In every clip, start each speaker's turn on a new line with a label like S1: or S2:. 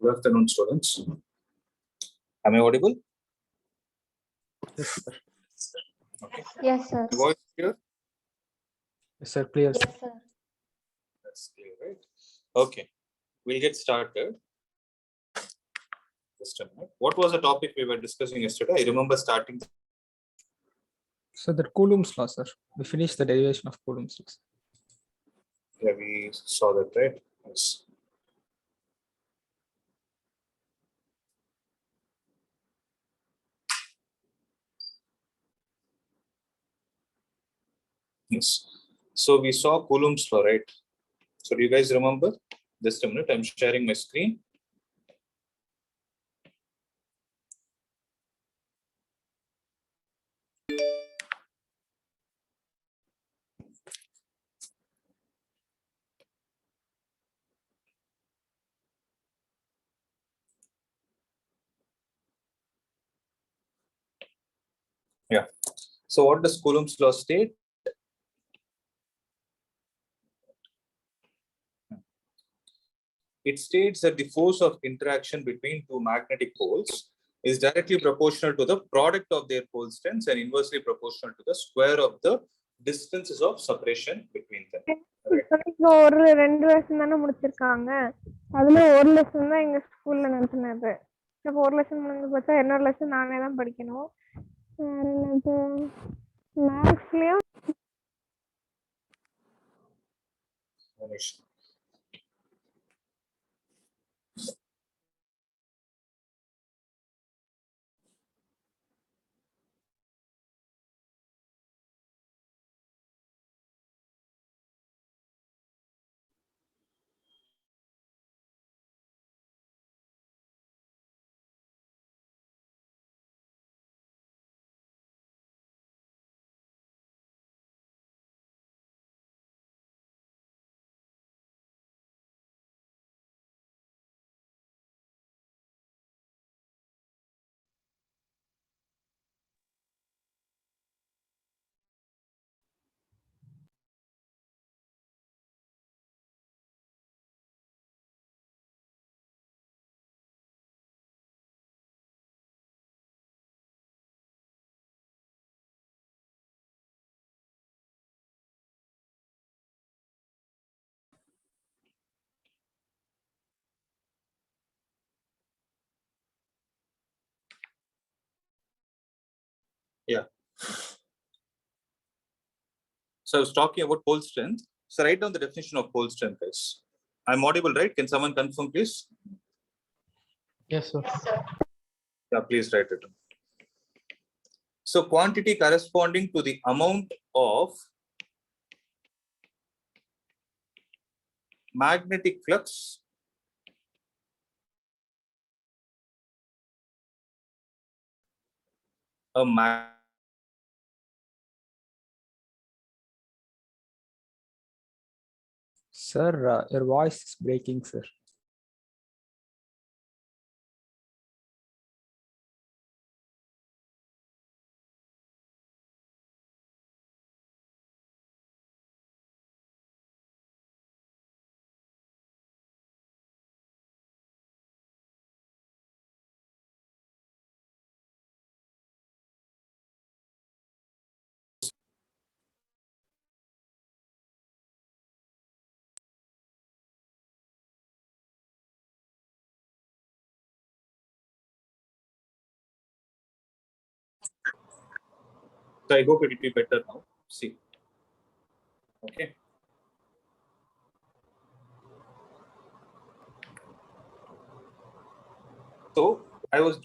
S1: Good afternoon, students. Am I audible?
S2: Yes, sir.
S1: Okay.
S3: Yes, sir.
S1: My voice clear?
S2: Yes, sir. Clear.
S3: Yes, sir.
S1: That's clear, right? Okay. We'll get started. Just a minute. What was the topic we were discussing yesterday? I remember starting.
S2: So the Coulomb's law, sir. We finished the derivation of Coulomb's law.
S1: Yeah, we saw that, right? Yes. Yes. So we saw Coulomb's law, right? So do you guys remember? Just a minute. I'm sharing my screen. Yeah. So what does Coulomb's law state? It states that the force of interaction between two magnetic poles is directly proportional to the product of their pole strengths and inversely proportional to the square of the distances of separation between them.
S3: ஒரு 2 lesson தானே முடிச்சிருக்காங்க. அதுல ஒரு lesson தான் எங்க ஸ்கூல்ல நடத்துனது. அப்ப ஒரு லெசன் முடிஞ்சு பார்த்தா இன்னொரு லெசன் நானே தான் படிக்கணும். மேக்ஸ்லயும்
S1: Yeah. So I was talking about pole strength. So write down the definition of pole strength, guys. I'm audible, right? Can someone confirm, please?
S2: Yes, sir.
S1: Yeah, please write it down. So quantity corresponding to the amount of magnetic flux a
S2: Sir, your voice is breaking, sir.
S1: So I hope it will be better now. See. Okay. So I was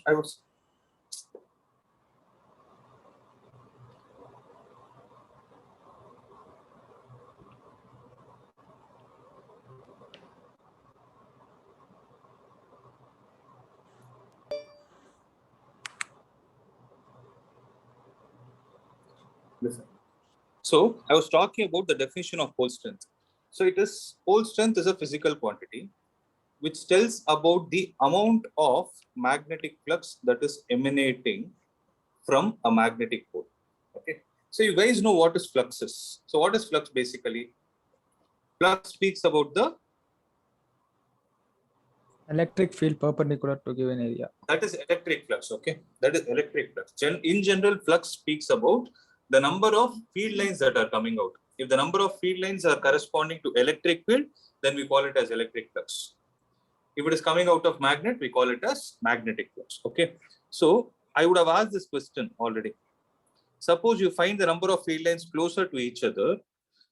S1: listen. So I was talking about the definition of pole strength. So it is pole strength is a physical quantity which tells about the amount of magnetic flux that is emanating from a magnetic pole. Okay. So you guys know what is flux is. So what is flux basically? Flux speaks about the
S2: Electric field perpendicular to given area.
S1: That is electric flux. Okay, that is electric flux. In general, flux speaks about the number of field lines that are coming out. If the number of field lines are corresponding to electric field, then we call it as electric flux. If it is coming out of magnet, we call it as magnetic flux. Okay, so I would have asked this question already. Suppose you find the number of field lines closer to each other,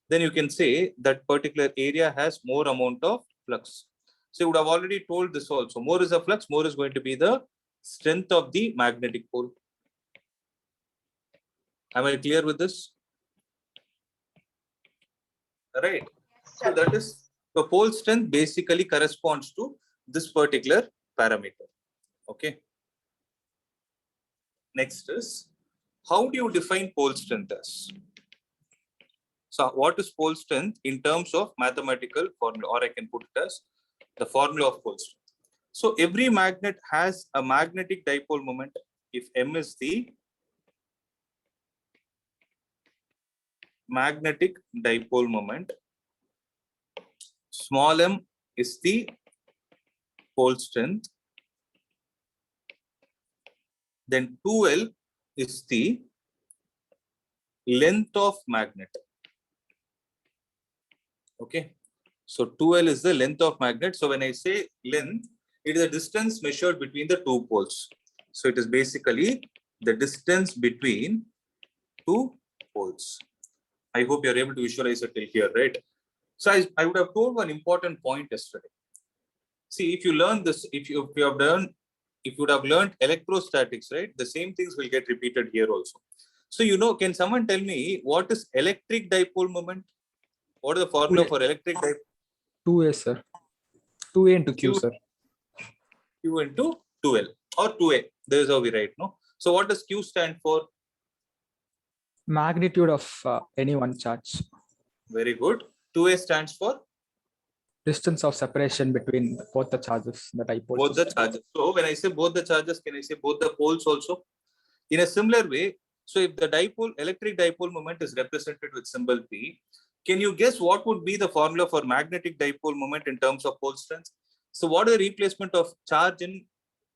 S1: then you can say that particular area has more amount of flux. So you would have already told this also. More is a flux, more is going to be the strength of the magnetic pole. Am I clear with this? Right. So that is the pole strength basically corresponds to this particular parameter. Okay. Next is, how do you define pole strength as? So what is pole strength in terms of mathematical formula, or I can put it as the formula of pole strength. So every magnet has a magnetic dipole moment if M is the magnetic dipole moment, small m is the pole strength, then 2L is the length of magnet. Okay, so 2L is the length of magnet. So when I say length, it is the distance measured between the two poles. So it is basically the distance between two poles. I hope you're able to visualize it till here, right? So I would have told one important point yesterday. See, if you learn this, if you would have learned electrostatics, right? The same things will get repeated here also. So, can someone tell me what is electric dipole moment? What is the formula for electric dipole?
S2: 2A, sir. 2A into Q, sir.
S1: Q into 2L or 2A. There is how we write, no? So what does Q stand for?
S2: Magnitude of any one charge.
S1: Very good. 2A stands for?
S2: Distance of separation between both the charges, the dipole.
S1: Both the charges. So when I say both the charges, can I say both the poles also? In a similar way, so if the electric dipole moment is represented with symbol P, can you guess what would be the formula for magnetic dipole moment in terms of pole strength? So what is the replacement of charge in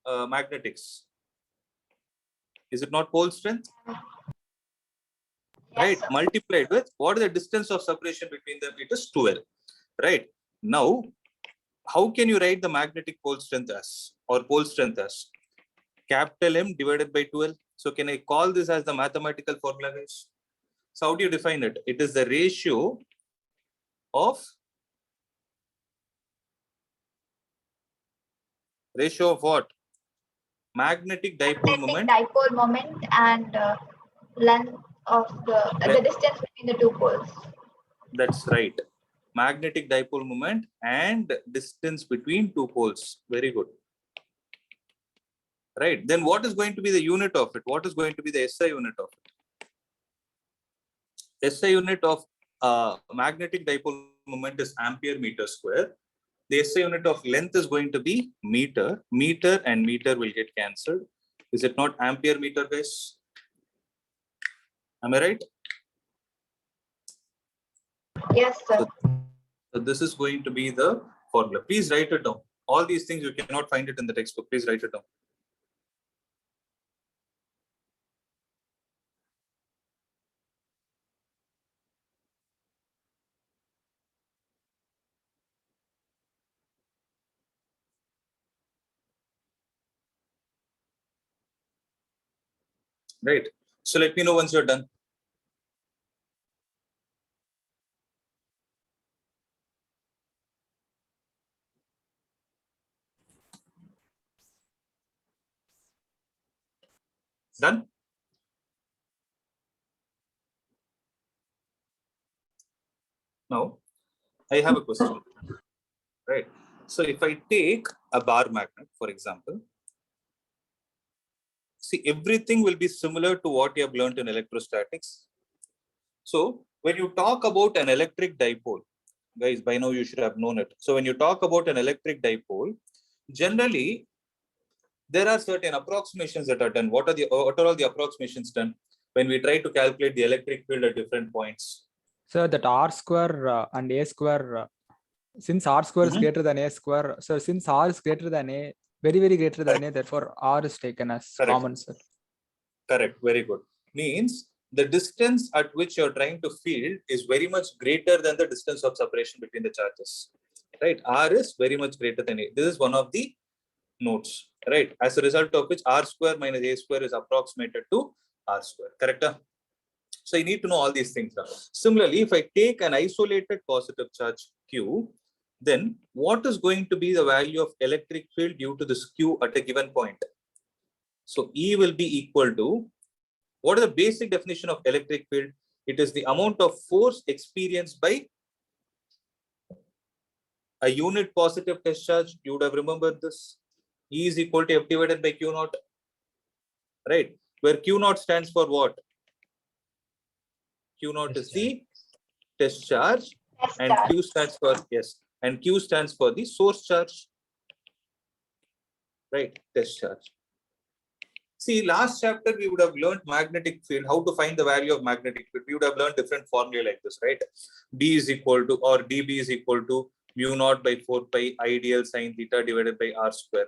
S1: magnetics? Is it not pole strength? Right, multiplied with what is the distance of separation between them? It is 2L. Right. Now, how can you write the magnetic pole strength as, or pole strength as? Capital M divided by 2L. So can I call this as the mathematical formula, guys? So how do you define it? It is the ratio of what? Magnetic dipole moment.
S4: Dipole moment and length of the distance between the two poles.
S1: That's right. Magnetic dipole moment and distance between two poles. Very good. Right. Then what is going to be the unit of it? What is going to be the SI unit of it? SI unit of magnetic dipole moment is ampere meter square. The SI unit of length is going to be meter. Meter and meter will get cancelled. Is it not ampere meter, guys? Am I right?
S4: Yes, sir.
S1: So this is going to be the formula. Please write it down. All these things you cannot find it in the textbook. Please write it down. Right. So let me know once you're done. Done? Now, I have a question. Right. So if I take a bar magnet, for example, see, everything will be similar to what you have learned in electrostatics. So when you talk about an electric dipole, guys, by now you should have known it. So when you talk about an electric dipole, generally, there are certain approximations that are done. What are all the approximations done when we try to calculate the electric field at different points?
S2: So that R square and A square since r square is
S1: Mhm.
S2: greater than a square, so since r is greater than a, very, very greater than a, therefore r is taken as
S1: Correct.
S2: common, sir.
S1: Correct. Very good. Means the distance at which you're trying to field is very much greater than the distance of separation between the charges. Right? R is very much greater than A. This is one of the notes. Right? As a result of which R square minus A square is approximated to R square. Correct? So you need to know all these things now. Similarly, if I take an isolated positive charge Q, then what is going to be the value of electric field due to this Q at a given point? So E will be equal to, what is the basic definition of electric field? It is the amount of force experienced by a unit positive test charge. You would have remembered this. E is equal to F divided by Q naught. Right? Where Q naught stands for what? Q naught is the test charge,
S4: Test
S1: and
S4: charge.
S1: Q stands for, yes, and Q stands for the source charge. Right? Test charge. See, last chapter we would have learned magnetic field, how to find the value of magnetic field. We would have learned different formulae like this, right? B is equal to, or dB is equal to mu naught by 4 pi ideal sine theta divided by r square,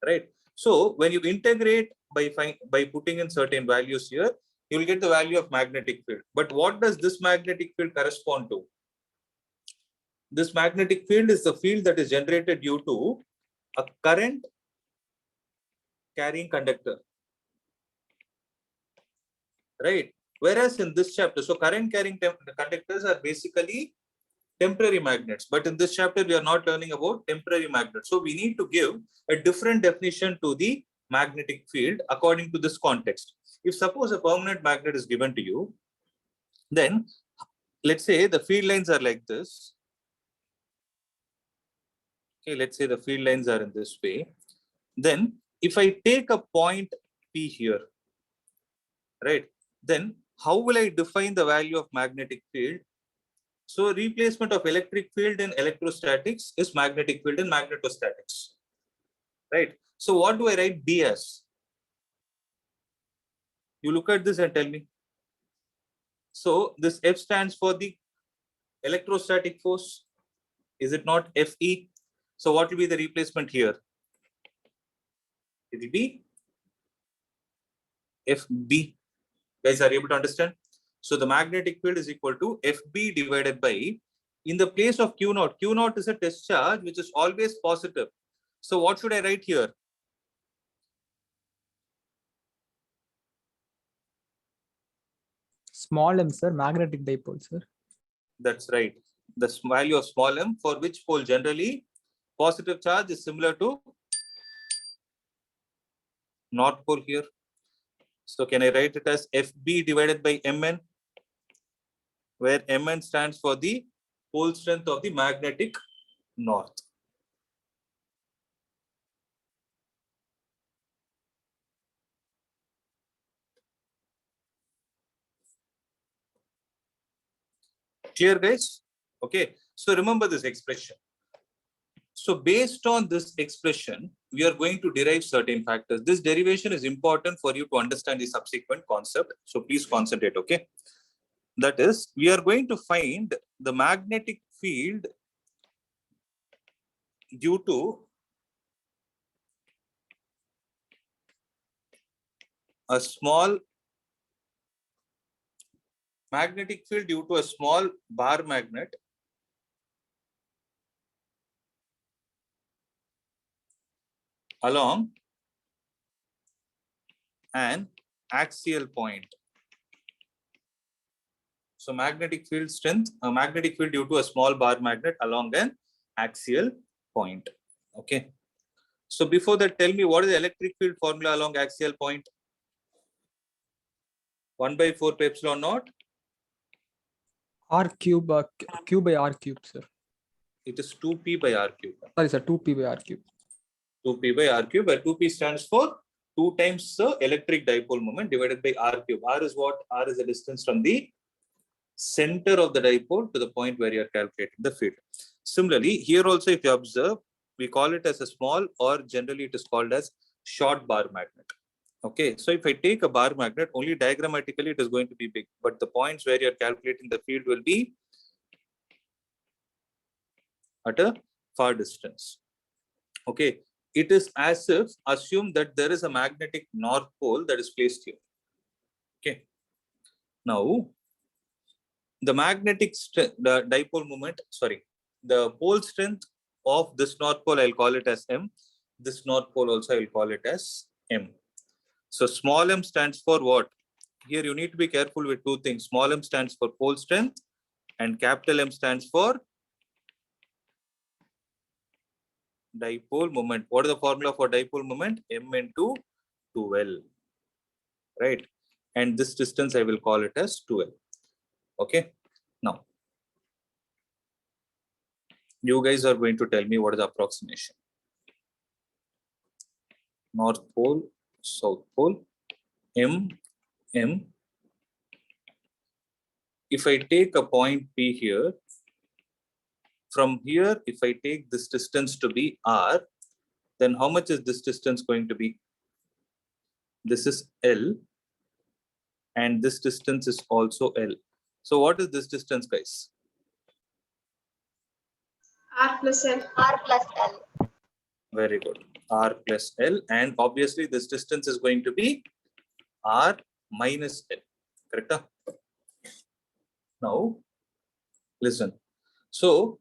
S1: right? So when you integrate by putting in certain values here, you will get the value of magnetic field. But what does this magnetic field correspond to? This magnetic field is the field that is generated due to a current carrying conductor. Right? Whereas in this chapter, so current carrying conductors are basically temporary magnets. But in this chapter, we are not learning about temporary magnets. So we need to give a different definition to the magnetic field according to this context. If suppose a permanent magnet is given to you, then let's say the field lines are like this. Okay, let's say the field lines are in this way. Then if I take a point P here, right, then how will I define the value of magnetic field? So replacement of electric field in electrostatics is magnetic field in magnetostatics, right? So what do I write B as? You look at this and tell me. So this F stands for the electrostatic force. Is it not Fe? So what will be the replacement here? It will be Fb. Guys, are you able to understand? So the magnetic field is equal to Fb divided by, in the place of Q naught is a test charge which is always positive. So what should I write here?
S2: Small m, sir, magnetic dipole, sir.
S1: That's right. The value of small m, for which pole generally positive charge is similar to north pole here. So can I write it as Fb divided by Mn, where Mn stands for the pole strength of the magnetic north. Clear, guys? Okay. So remember this expression. So based on this expression, we are going to derive certain factors. This derivation is important for you to understand the subsequent concept. So please concentrate, okay? That is, we are going to find the magnetic field due to a small magnetic field due to a small bar magnet along an axial point. So magnetic field strength, a magnetic field due to a small bar magnet along an axial point. Okay. So before that, tell me what is the electric field formula along axial point? 1 by 4 pi epsilon naught.
S2: R cube, Q by R cube, sir.
S1: It is 2p by r cube.
S2: Sorry, sir, 2p by R cube.
S1: 2p by r cube, where 2p stands for 2 times the electric dipole moment divided by r cube. R is what? R is the distance from the center of the dipole to the point where you are calculating the field. Similarly, here also, if you observe, we call it as a small, or generally it is called as short bar magnet. Okay, so if I take a bar magnet, only diagrammatically it is going to be big, but the points where you are calculating the field will be at a far distance. Okay, it is as if assume that there is a magnetic north pole that is placed here. Okay, now the magnetic the dipole moment, sorry, the pole strength of this north pole, I'll call it as M. This north pole also I'll call it as M. So small m stands for what? Here you need to be careful with two things. Small m stands for pole strength and capital M stands for dipole moment. What is the formula for dipole moment? M into 2L, right? And this distance I will call it as 2L. Okay. Now, you guys are going to tell me what is the approximation. North pole, south pole, M, M. If I take a point P here, from here, if I take this distance to be R, then how much is this distance going to be? This is L, and this distance is also L. So what is this distance, guys?
S5: R plus L.
S4: R plus L.
S1: Very good. R plus L, and obviously this distance is going to be R minus L. Correct? Now, listen. So,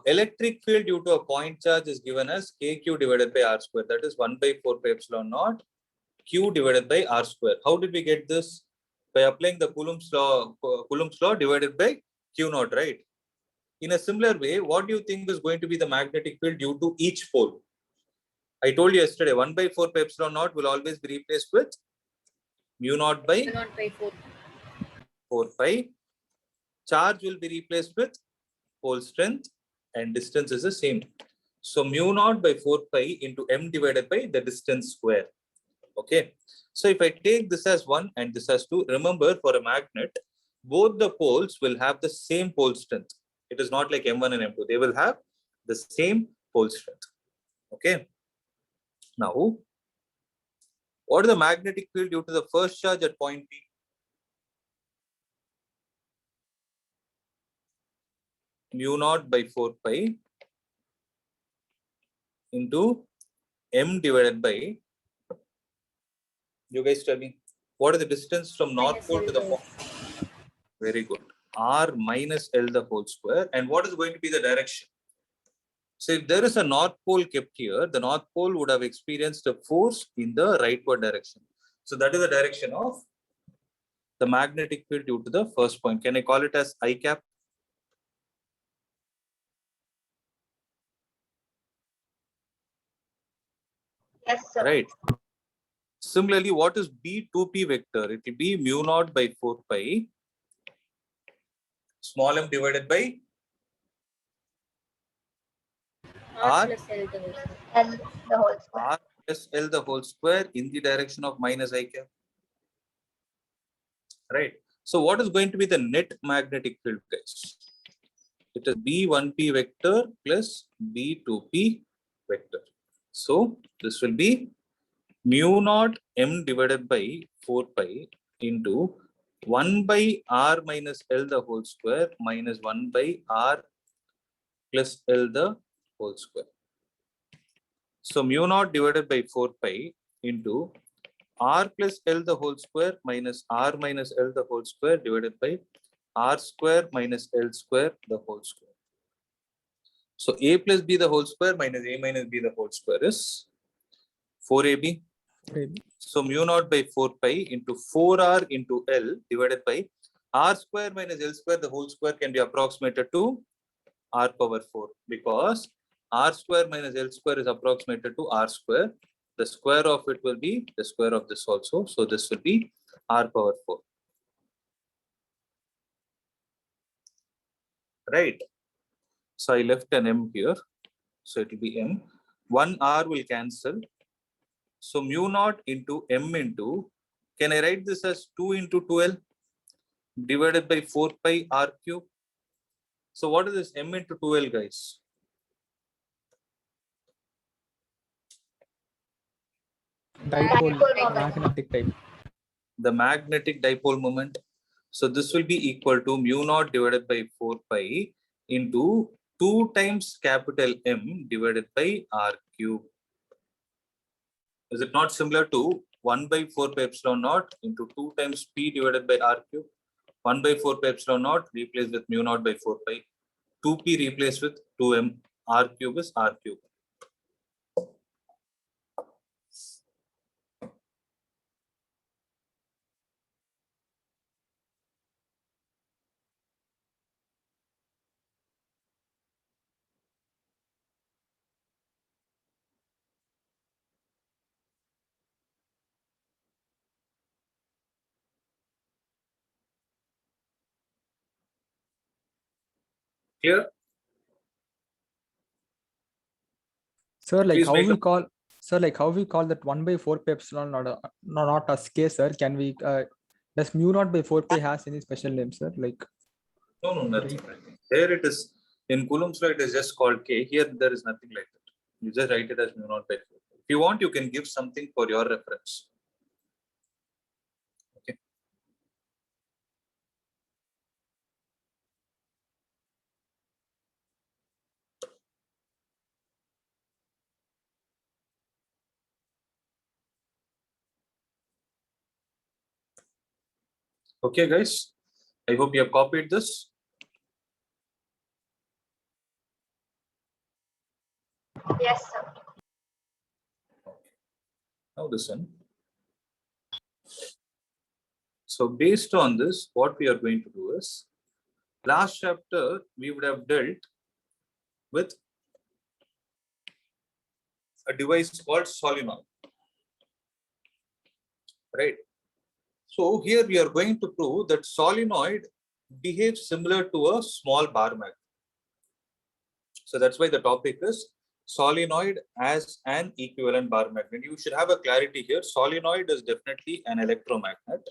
S1: electric field due to a point charge is given as kq divided by r square. That is 1 by 4 pi epsilon naught q divided by r square. How did we get this? By applying the Coulomb's law divided by q naught, right? In a similar way, what do you think is going to be the magnetic field due to each pole? I told you yesterday, 1 by 4 pi epsilon naught will always be replaced with mu naught by 4 pi. Charge will be replaced with pole strength, and distance is the same. So mu naught by 4 pi into m divided by the distance square. Okay. So if I take this as 1 and this as 2, remember for a magnet, both the poles will have the same pole strength. It is not like M1 and M2. They will have the same pole strength. Okay. Now, what is the magnetic field due to the first charge at point P? Mu naught by 4 pi into m divided by, you guys tell me, what is the distance from north pole to the pole? Very good. R minus L the whole square. And what is going to be the direction? So if there is a north pole kept here, the north pole would have experienced a force in the rightward direction. So that is the direction of the magnetic field due to the first point. Can I call it as I cap?
S4: Yes, sir.
S1: Right. Similarly, what is B2P vector? It will be mu naught by 4 pi small m divided by R
S4: L the whole square.
S1: R plus L the whole square in the direction of minus I cap. Right. So what is going to be the net magnetic field, guys? It is B1P vector plus B2P vector. So this will be mu naught m divided by 4 pi into 1 by R minus L the whole square minus 1 by R plus L the whole square. So mu naught divided by 4 pi into R plus L the whole square minus R minus L the whole square divided by R square minus L square the whole square. So A plus B the whole square minus A minus B the whole square is 4AB. So mu naught by 4 pi into 4R into L divided by R square minus L square the whole square can be approximated to R power 4, because R square minus L square is approximated to R square. The square of it will be the square of this also. So this will be R power 4. Right. So I left an M here. So it will be M. 1 R will cancel. So mu naught into M into, can I write this as 2 into 2L divided by 4 pi R cube? So what is this M into 2L, guys?
S2: Dipole,
S4: Dipole
S2: magnetic type.
S1: The magnetic dipole moment. So this will be equal to mu naught divided by 4 pi into 2 times capital M divided by R cube. Is it not similar to 1 by 4 pi epsilon naught into 2 times P divided by R cube? 1 by 4 pi epsilon naught replaced with mu naught by 4 pi. 2P replaced with 2M. R cube is R cube. Clear?
S2: Sir, like
S1: Please
S2: how
S1: make
S2: we
S1: a-
S2: call, sir, like how we call that 1 by 4 pi epsilon not as K, sir? Can we, does mu naught by 4 pi has any special name, sir? Like,
S1: No, nothing. There it is. In Coulomb's law, it is just called K. Here, there is nothing like that. You just write it as mu naught by 4. If you want, you can give something for your reference. Okay. Okay, guys. I hope you have copied this.
S4: Yes, sir.
S1: Now listen. So based on this, what we are going to do is, last chapter we would have dealt with a device called solenoid, right? So here we are going to prove that solenoid behaves similar to a small bar magnet. So that's why the topic is solenoid as an equivalent bar magnet. You should have a clarity here. Solenoid is definitely an electromagnet,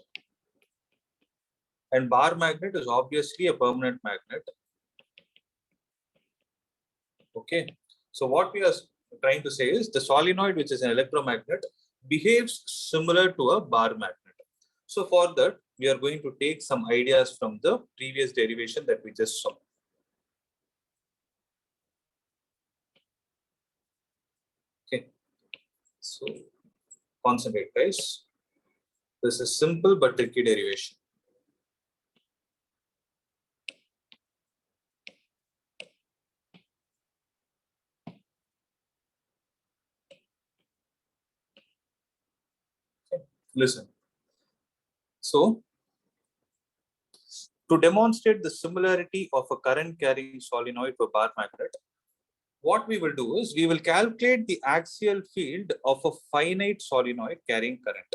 S1: and bar magnet is obviously a permanent magnet. Okay. So what we are trying to say is the solenoid, which is an electromagnet, behaves similar to a bar magnet. So for that, we are going to take some ideas from the previous derivation that we just saw. Okay. So concentrate, guys. This is simple but tricky derivation. Okay. Listen. So to demonstrate the similarity of a current carrying solenoid to a bar magnet, what we will do is we will calculate the axial field of a finite solenoid carrying current.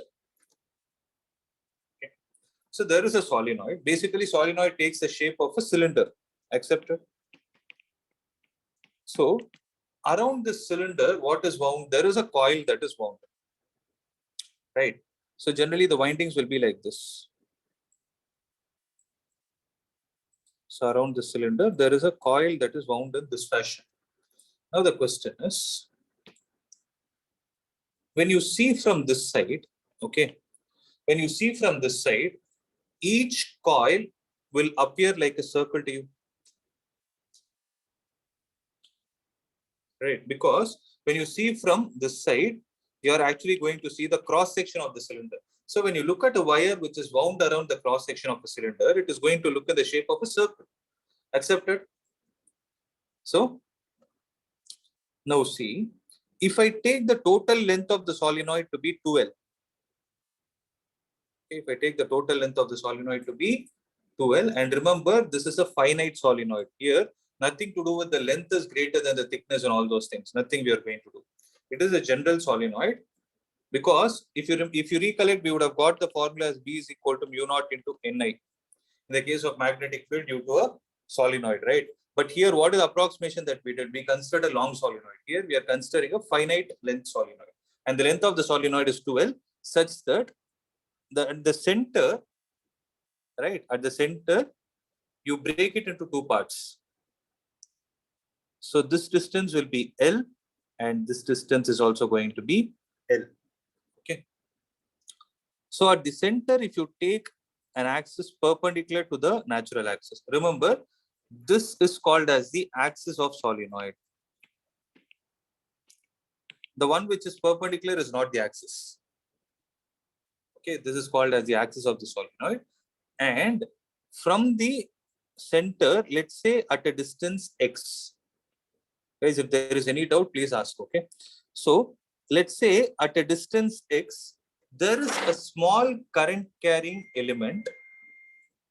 S1: Okay. So there is a solenoid. Basically, solenoid takes the shape of a cylinder. Accepted? So around this cylinder, what is wound? There is a coil that is wound. Right. So generally the windings will be like this. So around the cylinder, there is a coil that is wound in this fashion. Now the question is, when you see from this side, okay, when you see from this side, each coil will appear like a circle to you. Right, because when you see from this side, you are actually going to see the cross section of the cylinder. So when you look at a wire which is wound around the cross section of a cylinder, it is going to look at the shape of a circle. Accepted? So now see, if I take the total length of the solenoid to be 2L, if I take the total length of the solenoid to be 2L, and remember, this is a finite solenoid. Here, nothing to do with the length is greater than the thickness and all those things. Nothing we are going to do. It is a general solenoid, because if you recollect, we would have got the formula as B is equal to mu naught into Ni. In the case of magnetic field due to a solenoid, right? But here, what is the approximation that we did? We considered a long solenoid. Here, we are considering a finite length solenoid. And the length of the solenoid is 2L, such that at the center, right, at the center, you break it into two parts. So this distance will be L, and this distance is also going to be L. Okay. So at the center, if you take an axis perpendicular to the natural axis, remember, This is called as the axis of solenoid. The one which is perpendicular is not the axis. Okay, this is called as the axis of the solenoid. And from the center, let's say at a distance x. Guys, if there is any doubt, please ask. Okay. So let's say at a distance x, there is a small current carrying element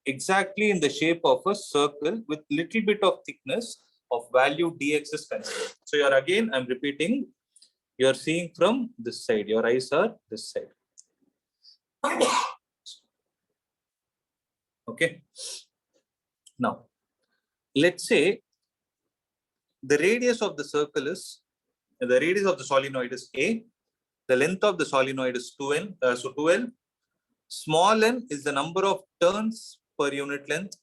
S1: exactly in the shape of a circle with little bit of thickness of value dx is considered. So you're again, I'm repeating, you're seeing from this side. Your eyes are this side. Okay. Now, let's say the radius of the circle is, the radius of the solenoid is A. The length of the solenoid is 2N. So 2L. Small n is the number of turns per unit length.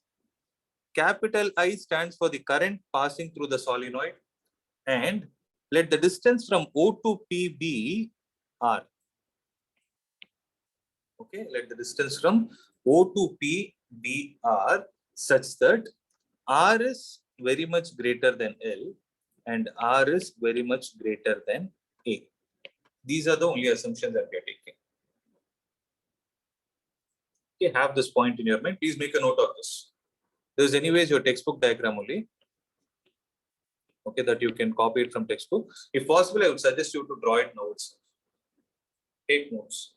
S1: Capital I stands for the current passing through the solenoid. And let the distance from O to P be R. Okay, let the distance from O to P be R such that R is very much greater than L and R is very much greater than A. These are the only assumptions that we are taking. Okay, have this point in your mind. Please make a note of this. This is anyways your textbook diagram only. Okay, that you can copy it from textbook. If possible, I would suggest you to draw it now itself. Take notes.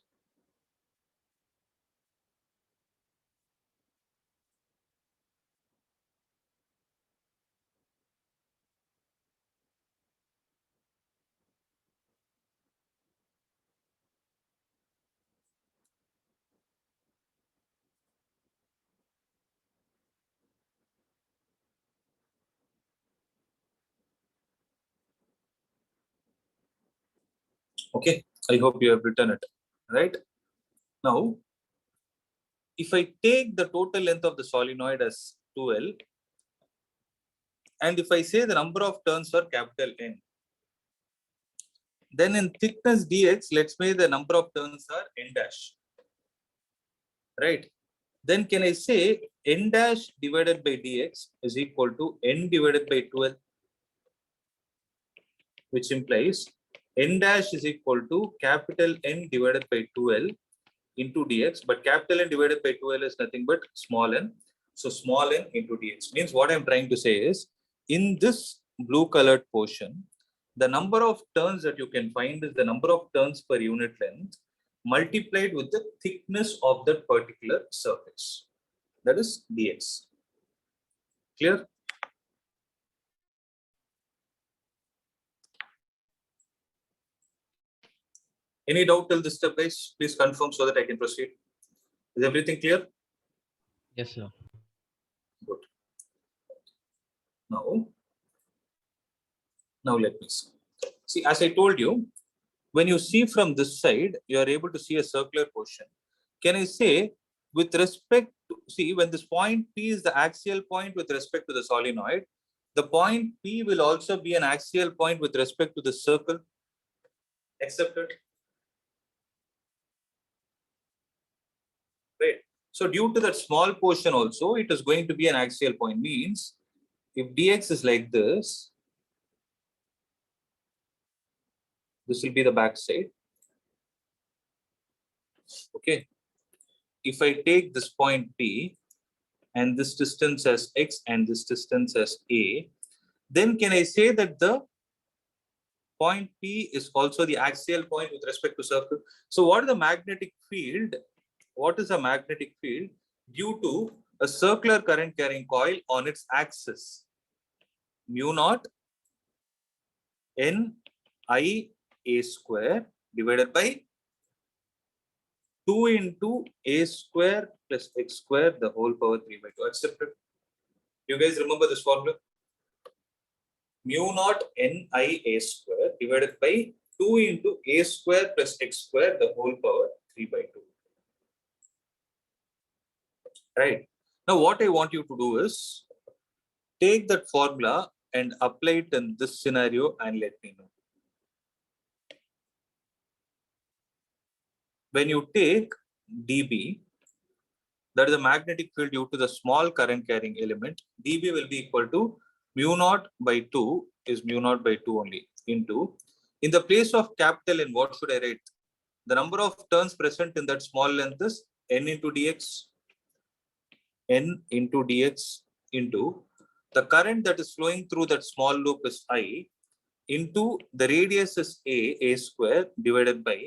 S1: Okay, I hope you have written it, right? Now, if I take the total length of the solenoid as 2L, and if I say the number of turns for capital N, then in thickness dx, let's say the number of turns are N dash, right? Then can I say N dash divided by dx is equal to N divided by 2L, which implies N dash is equal to capital N divided by 2L into dx, but capital N divided by 2L is nothing but small n. So small n into dx means what I'm trying to say is, in this blue colored portion, the number of turns that you can find is the number of turns per unit length multiplied with the thickness of that particular surface. That is dx. Clear? Any doubt till this step, guys? Please confirm so that I can proceed. Is everything clear?
S5: Yes, sir.
S1: Good. Now let me see. See, as I told you, when you see from this side, you are able to see a circular portion. Can I say, with respect to, see, when this point P is the axial point with respect to the solenoid, the point P will also be an axial point with respect to the circle. Accepted? Right. So due to that small portion also, it is going to be an axial point. Means if dx is like this will be the back side. Okay. If I take this point P and this distance as x and this distance as a, then can I say that the point P is also the axial point with respect to circle? So what is the magnetic field? What is a magnetic field? Due to a circular current carrying coil on its axis, mu naught n I a square divided by 2 into a square plus x square the whole power 3 by 2. Accepted? You guys remember this formula? Mu naught n I a square divided by 2 into a square plus x square the whole power 3 by 2. Right. Now what I want you to do is take that formula and apply it in this scenario and let me know. When you take dB, that is the magnetic field due to the small current carrying element, dB will be equal to mu naught by 2 is mu naught by 2 only into, in the place of capital N, what should I write? The number of turns present in that small length is n into dx, n into dx into the current that is flowing through that small loop is I into the radius is a square divided by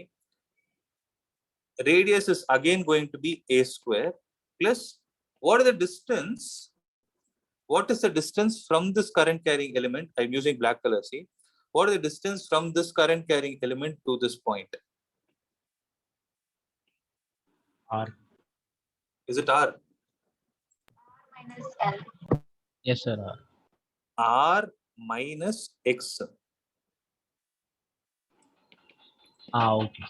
S1: radius is again going to be a square plus what is the distance? What is the distance from this current carrying element? I'm using black color, see. What is the distance from this current carrying element to this point?
S5: R.
S1: Is it R?
S4: Minus L.
S5: Yes, sir. R.
S1: R minus X.
S5: Okay.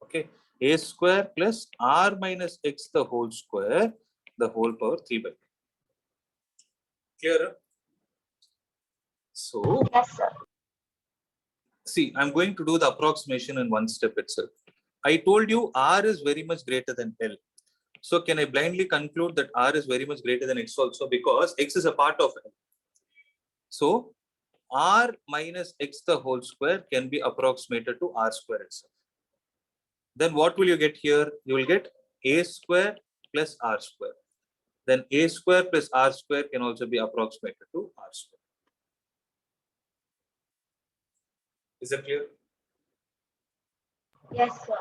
S1: Okay. A square plus R minus X the whole square, the whole power 3 by 2. Clear? So,
S4: Yes, sir.
S1: see, I'm going to do the approximation in one step itself. I told you R is very much greater than L. So can I blindly conclude that R is very much greater than X also because X is a part of L. So R minus X the whole square can be approximated to R square itself. Then what will you get here? You will get A square plus R square. Then A square plus R square can also be approximated to R square. Is that clear?
S4: Yes, sir.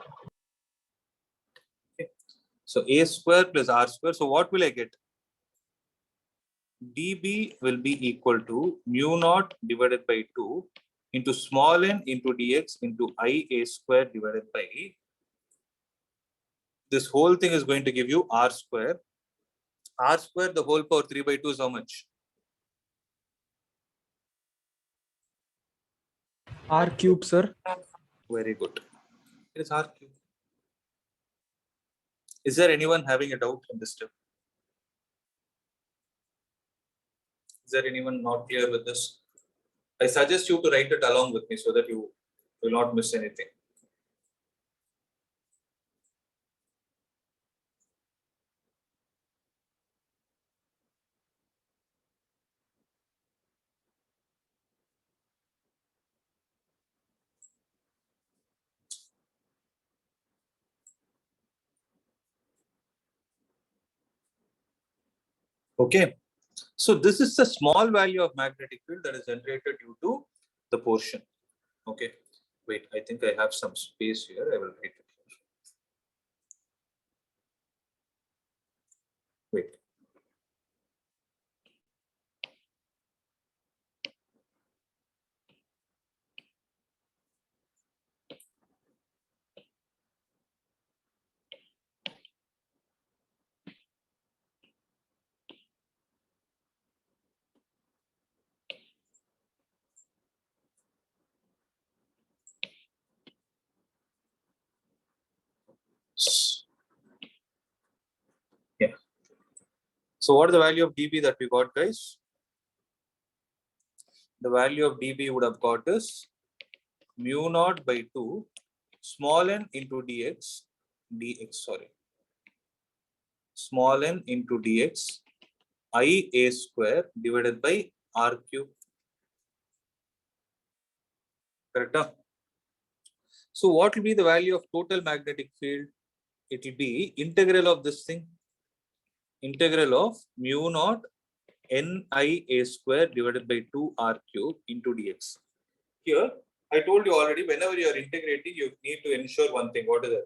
S1: Okay. So A square plus R square. So what will I get? dB will be equal to mu naught divided by 2 into small n into dx into I A square divided by, this whole thing is going to give you R square. R square, the whole power 3 by 2 is how much?
S2: R cube, sir.
S1: Very good. It is R cube. Is there anyone having a doubt in this step? Is there anyone not clear with this? I suggest you to write it along with me so that you will not miss anything. Okay. So this is the small value of magnetic field that is generated due to the portion. Okay. Wait, I think I have some space here. I will write it here. Wait. Yeah. So what is the value of dB that we got, guys? The value of dB would have got is mu naught by 2 small n into dx, small n into dx I A square divided by R cube. Correct? So what will be the value of total magnetic field? It will be integral of this thing, integral of mu naught n I A square divided by 2 R cube into dx. Here, I told you already, whenever you are integrating, you need to ensure one thing. What is that?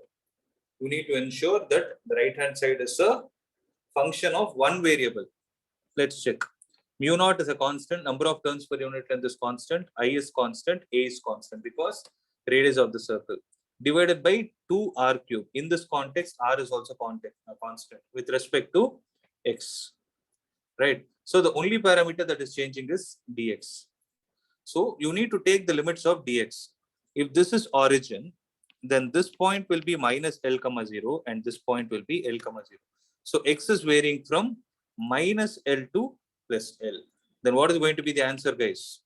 S1: You need to ensure that the right hand side is a function of one variable. Let's check. Mu naught is a constant, number of turns per unit length is constant, I is constant, A is constant because radius of the circle divided by 2 R cube. In this context, R is also constant with respect to X, right? So the only parameter that is changing is dx. So you need to take the limits of dx. If this is origin, then this point will be minus L comma 0 and this point will be L comma 0. So X is varying from minus L to plus L. Then what is going to be the answer, guys?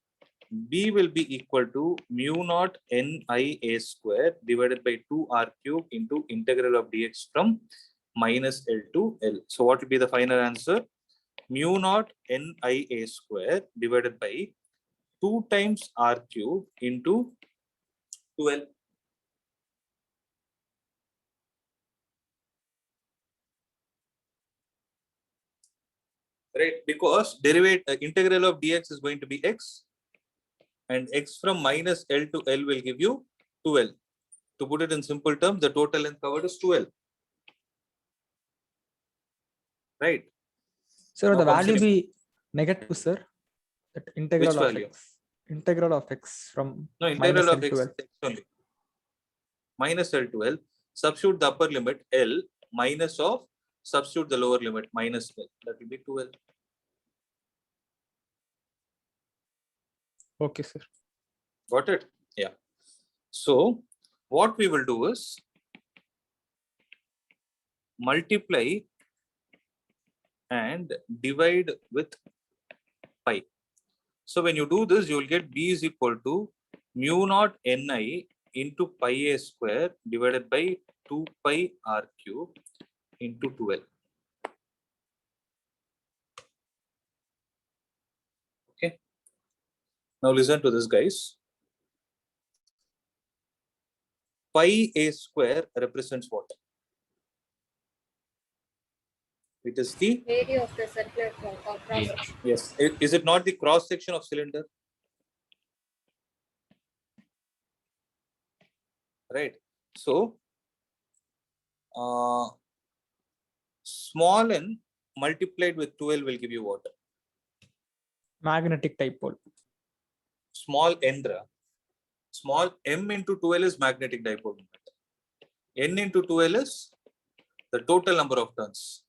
S1: B will be equal to mu naught n I A square divided by 2 R cube into integral of dx from minus L to L. So what will be the final answer? Mu naught NIA square divided by 2 times R cube into 12. Right, because integral of dx is going to be x, and x from minus L to L will give you 12. To put it in simple terms, the total length covered is 12. Right?
S2: Sir,
S1: Now
S2: the value
S1: considering-
S2: be negative, sir. That integral
S1: Which
S2: of
S1: value?
S2: x. Integral of x from
S1: No,
S2: minus
S1: integral
S2: L
S1: of
S2: to
S1: x,
S2: L.
S1: x only. Minus L to L. Substitute the upper limit L minus of, substitute the lower limit minus L. That will be 12.
S2: Okay, sir.
S1: Got it? Yeah. So what we will do is multiply and divide with pi. So when you do this, you will get b is equal to mu naught ni into pi a square divided by 2 pi r cube into 12. Okay. Now listen to this, guys. Pi a square represents what? It is the,
S6: area of the circular cross
S5: Yeah.
S6: section.
S1: yes. Is it not the cross section of cylinder? Right. So small n multiplied with 12 will give you what?
S2: Magnetic dipole.
S1: Small n. Small m into 12 is magnetic dipole moment. N into 12 is the total number of turns.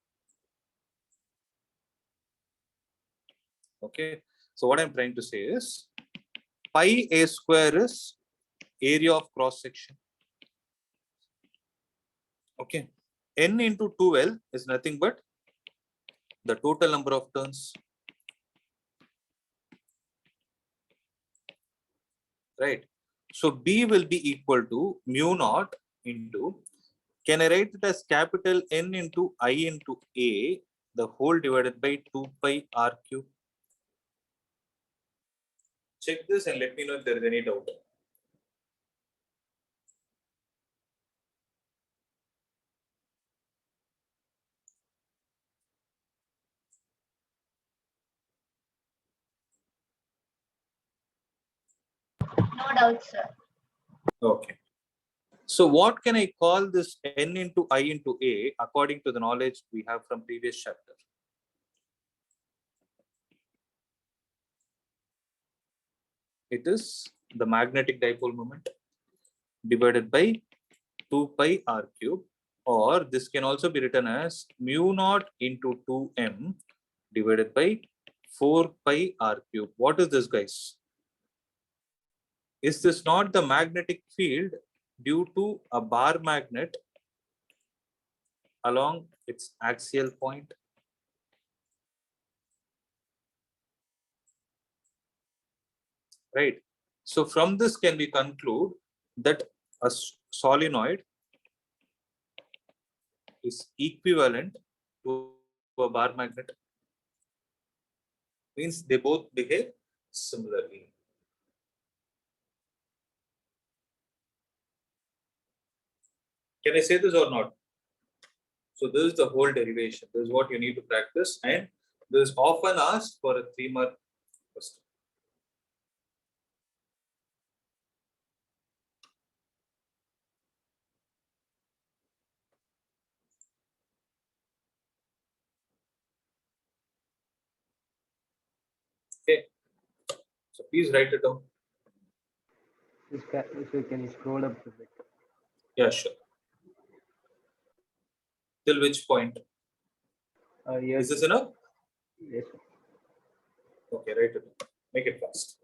S1: Okay. So what I'm trying to say is pi a square is area of cross section. Okay. N into 12 is nothing but the total number of turns. Right. So B will be equal to mu naught into, can I write it as capital N into I into A, the whole divided by 2 pi R cube? Check this and let me know if there is any doubt.
S4: No doubt, sir.
S1: Okay. So what can I call this N into I into A according to the knowledge we have from previous chapter? It is the magnetic dipole moment divided by 2 pi R cube, or this can also be written as mu naught into 2m divided by 4 pi R cube. What is this, guys? Is this not the magnetic field due to a bar magnet along its axial point? Right. So from this can we conclude that a solenoid is equivalent to a bar magnet. Means they both behave similarly. Can I say this or not? So this is the whole derivation. This is what you need to practice, and this is often asked for a 3-mark question. Okay. So please write it down.
S7: Can you scroll up a bit?
S1: Yeah, sure. Till which point?
S7: Yes.
S1: Is this enough?
S7: Yes. Sir.
S1: Okay, write it down. Make it fast.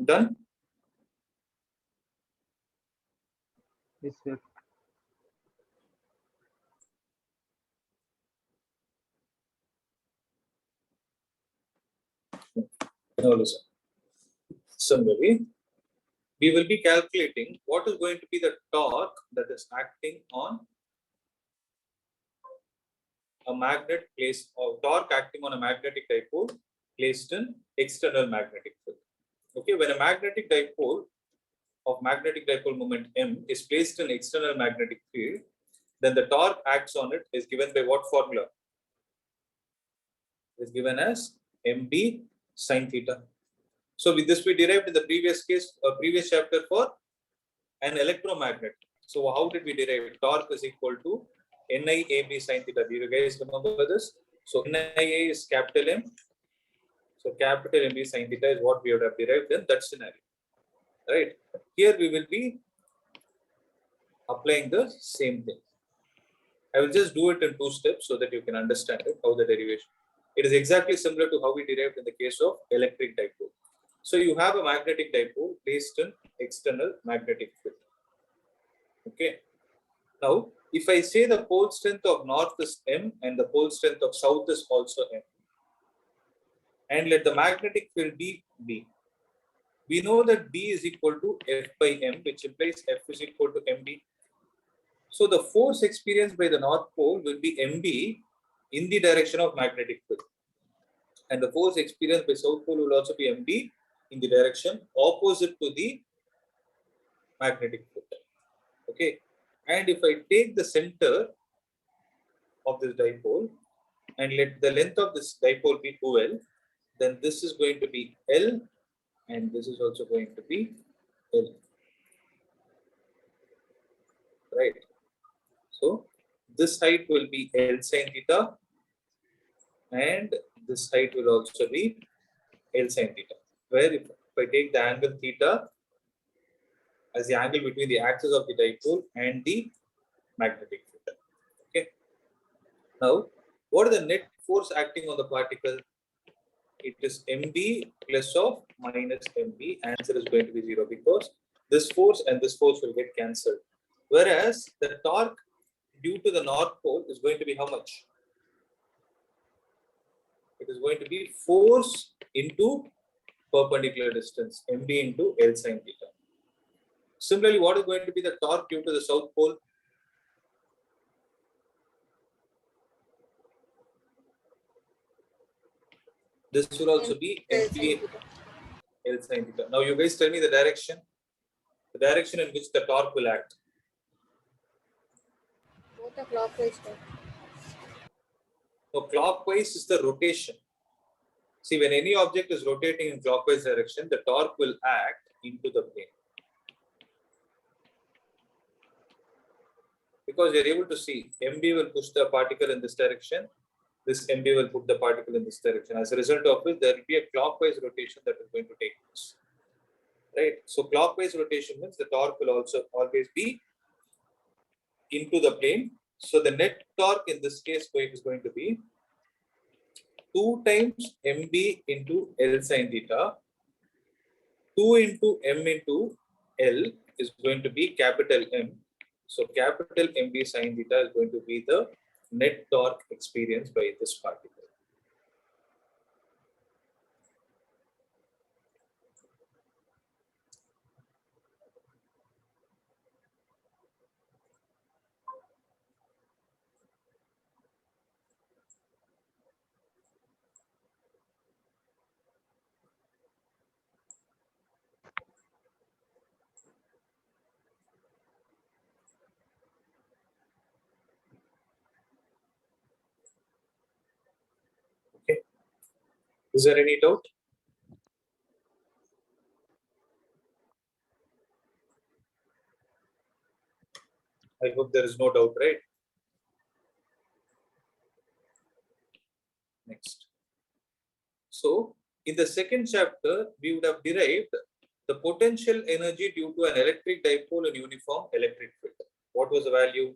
S1: Done?
S7: Yes, sir.
S1: Now listen. Similarly, we will be calculating what is going to be the torque that is acting on a magnet placed, or torque acting on a magnetic dipole placed in external magnetic field. Okay, when a magnetic dipole of magnetic dipole moment M is placed in external magnetic field, then the torque acts on it is given by what formula? Is given as mb sin theta. So with this we derived in the previous case, previous chapter for an electromagnet. So how did we derive? Torque is equal to NIAB sin theta. Do you guys remember this? So NIA is capital M. So capital MB sin theta is what we would have derived in that scenario. Right? Here we will be applying the same thing. I will just do it in 2 steps so that you can understand it, how the derivation. It is exactly similar to how we derived in the case of electric dipole. So you have a magnetic dipole placed in external magnetic field. Okay. Now, if I say the pole strength of north is M and the pole strength of south is also M, and let the magnetic field be B, we know that B is equal to F by M, which implies F is equal to MB. So the force experienced by the north pole will be MB in the direction of magnetic field, and the force experienced by south pole will also be MB in the direction opposite to the magnetic field. Okay, and if I take the center of this dipole and let the length of this dipole be 2L, then this is going to be L and this is also going to be L. Right. So this height will be L sin theta and this height will also be L sin theta. Where if I take the angle theta as the angle between the axis of the dipole and the magnetic field. Okay. Now, what is the net force acting on the particle? It is mb plus of minus mb. Answer is going to be 0 because this force and this force will get cancelled. Whereas the torque due to the north pole is going to be how much? It is going to be force into perpendicular distance, mb into L sin theta. Similarly, what is going to be the torque due to the south pole? This will also be mb L sin theta. Now you guys tell me the direction in which the torque will act.
S6: Both are clockwise. Sir.
S1: So clockwise is the rotation. See, when any object is rotating in clockwise direction, the torque will act into the plane. Because you're able to see, MB will push the particle in this direction, this MB will put the particle in this direction. As a result of it, there will be a clockwise rotation that is going to take place. Right? So clockwise rotation means the torque will also always be into the plane. So the net torque in this case is going to be 2 times mb into L sin theta. 2 into m into L is going to be capital M. So capital MB sin theta is going to be the net torque experienced by this particle. Okay. Is there any doubt? I hope there is no doubt, right? In the second chapter, we would have derived the potential energy due to an electric dipole and uniform electric field. What was the value?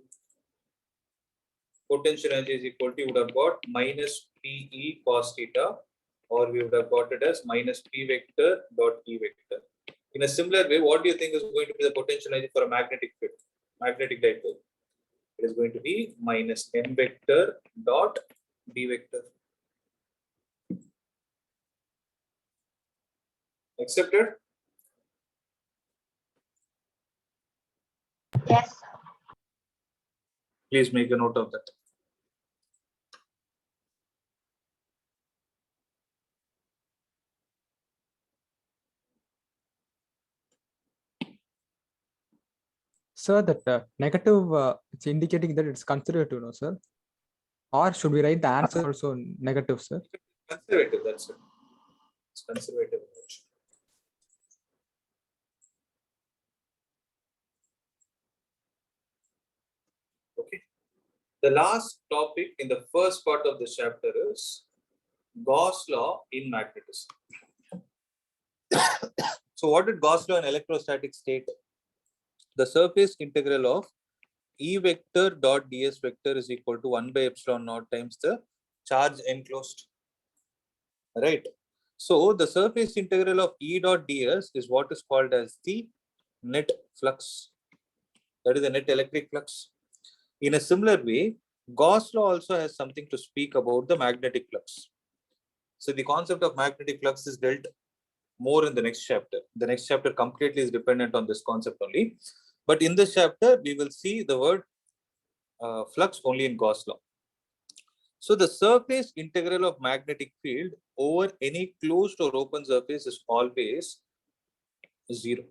S1: Potential energy is equal to, you would have got minus PE cos theta, or we would have got it as minus P vector dot E vector. In a similar way, what do you think is going to be the potential energy for a magnetic field, magnetic dipole? It is going to be minus M vector dot D vector. Accepted?
S4: Yes, sir.
S1: Please make a note of that.
S2: Sir, that negative, it's indicating that it's conservative, no, sir? Or should we write the answer also negative, sir?
S1: Conservative, that's it. It's conservative. Okay. The last topic in the first part of this chapter is Gauss law in magnetism. So what did Gauss law in electrostatic state? The surface integral of E vector dot ds vector is equal to 1 by epsilon naught times the charge enclosed. Right. So the surface integral of E dot ds is what is called as the net flux. That is the net electric flux. In a similar way, Gauss law also has something to speak about the magnetic flux. So the concept of magnetic flux is dealt more in the next chapter. The next chapter completely is dependent on this concept only. But in this chapter, we will see the word flux only in Gauss law. So the surface integral of magnetic field over any closed or open surface is always 0.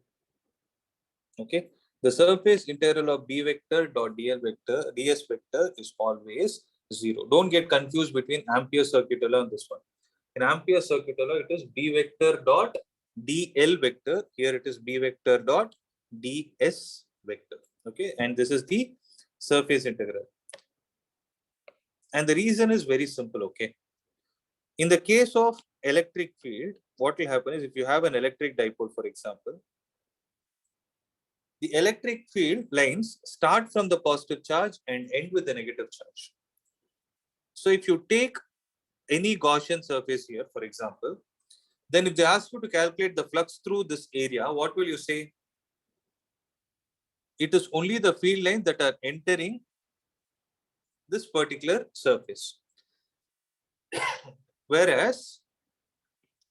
S1: Okay. The surface integral of B vector dot dl vector, ds vector is always 0. Don't get confused between Ampere circuit law and this one. In Ampere circuit law, it is B vector dot dl vector. Here it is B vector dot ds vector. Okay. And this is the surface integral. And the reason is very simple. Okay. In the case of electric field, what will happen is if you have an electric dipole, for example, the electric field lines start from the positive charge and end with the negative charge. So if you take any Gaussian surface here, for example, then if they ask you to calculate the flux through this area, what will you say? It is only the field lines that are entering this particular surface. Whereas,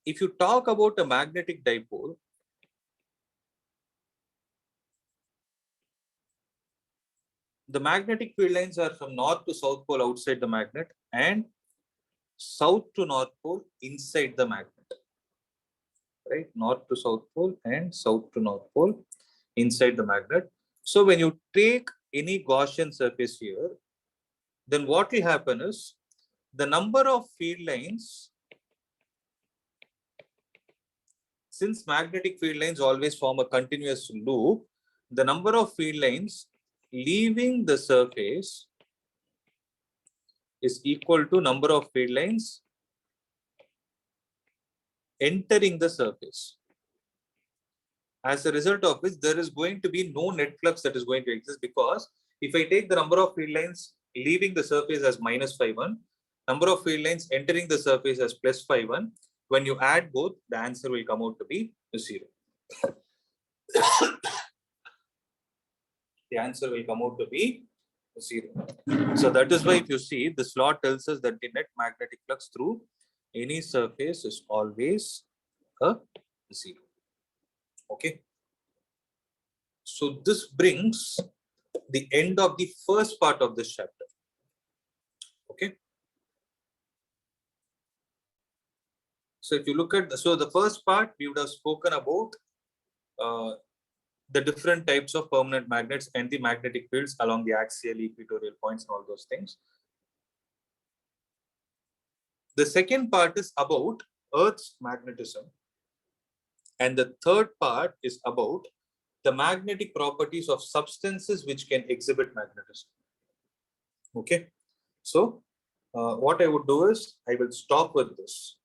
S1: if you talk about a magnetic dipole, the magnetic field lines are from north to south pole outside the magnet and south to north pole inside the magnet. Right? North to south pole and south to north pole inside the magnet. So when you take any Gaussian surface here, then what will happen is the number of field lines, since magnetic field lines always form a continuous loop, the number of field lines leaving the surface is equal to number of field lines entering the surface. As a result of which, there is going to be no net flux that is going to exist, because if I take the number of field lines leaving the surface as minus phi1, number of field lines entering the surface as plus phi1, when you add both, the answer will come out to be 0. The answer will come out to be 0. So that is why if you see, this law tells us that the net magnetic flux through any surface is always a 0. Okay. So this brings the end of the first part of this chapter. Okay. So if you look at the first part, we would have spoken about the different types of permanent magnets and the magnetic fields along the axial, equatorial points and all those things. The second part is about Earth's magnetism. And the third part is about the magnetic properties of substances which can exhibit magnetism. Okay. So what I would do is I will stop with this.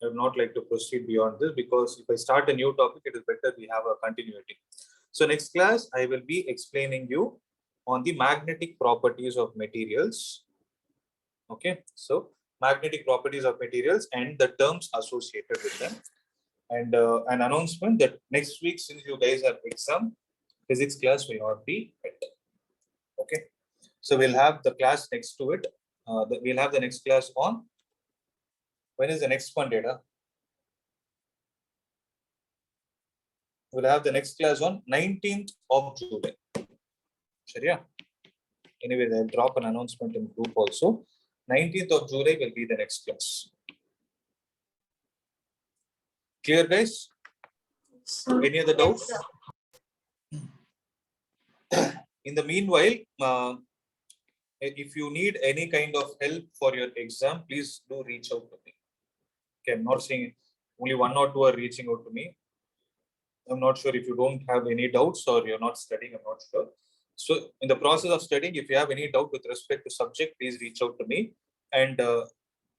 S1: I would not like to proceed beyond this because if I start a new topic, it is better we have a continuity. So next class, I will be explaining you on the magnetic properties of materials. Okay, so magnetic properties of materials and the terms associated with them. And an announcement that next week, since you guys have exam, physics class will not be held. Okay, so we'll have the class next to it. We'll have the next class on. When is the next one, data? We'll have the next class on 19th of July. Sharia. Anyway, I'll drop an announcement in group also. 19th of July will be the next class. Clear, guys? Any other doubts? In the meanwhile, if you need any kind of help for your exam, please do reach out to me. Okay, I'm not saying only 1 or 2 are reaching out to me. I'm not sure if you don't have any doubts or you're not studying, I'm not sure. So in the process of studying, if you have any doubt with respect to subject, please reach out to me. And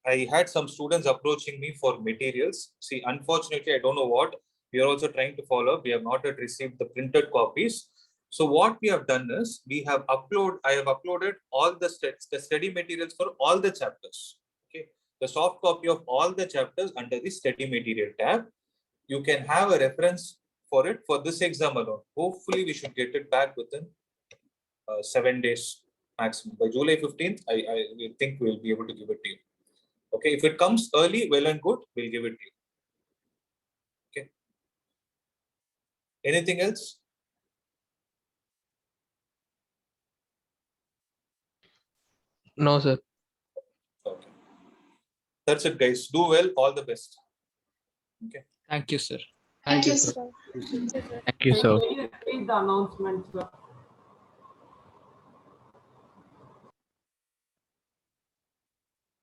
S1: I had some students approaching me for materials. See, unfortunately, I don't know what. We are also trying to follow up. We have not yet received the printed copies. So what we have done is, I have uploaded all the study materials for all the chapters. Okay, the soft copy of all the chapters under the study material tab. You can have a reference for it for this exam alone. Hopefully, we should get it back within 7 days maximum. By July 15th, I think we'll be able to give it to you. Okay, if it comes early, well and good, we'll give it to you. Okay. Anything else?
S2: No, sir.
S1: Okay. That's it, guys. Do well. All the best. Okay.
S2: Thank you, sir.
S4: Thank you,
S6: sir.
S5: Thank you, sir.
S7: Can you repeat the announcement, sir?